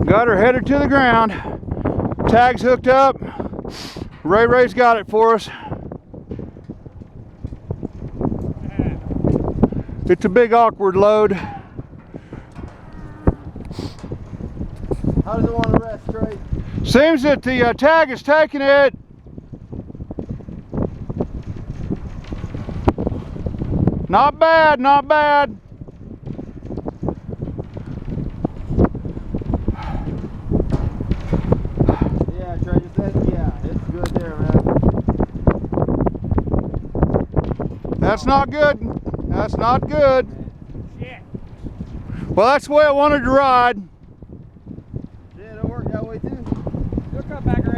Got her headed to the ground. Tag's hooked up. Ray's got it for us. It's a big awkward load. How does it want to rest, Trey? Seems that the tag is taking it. Not bad, not bad. Yeah, Trey, it's good there, man. That's not good. That's not good. Shit. Well, that's the way I wanted to ride. Yeah, it'll work that way too. You'll come back around.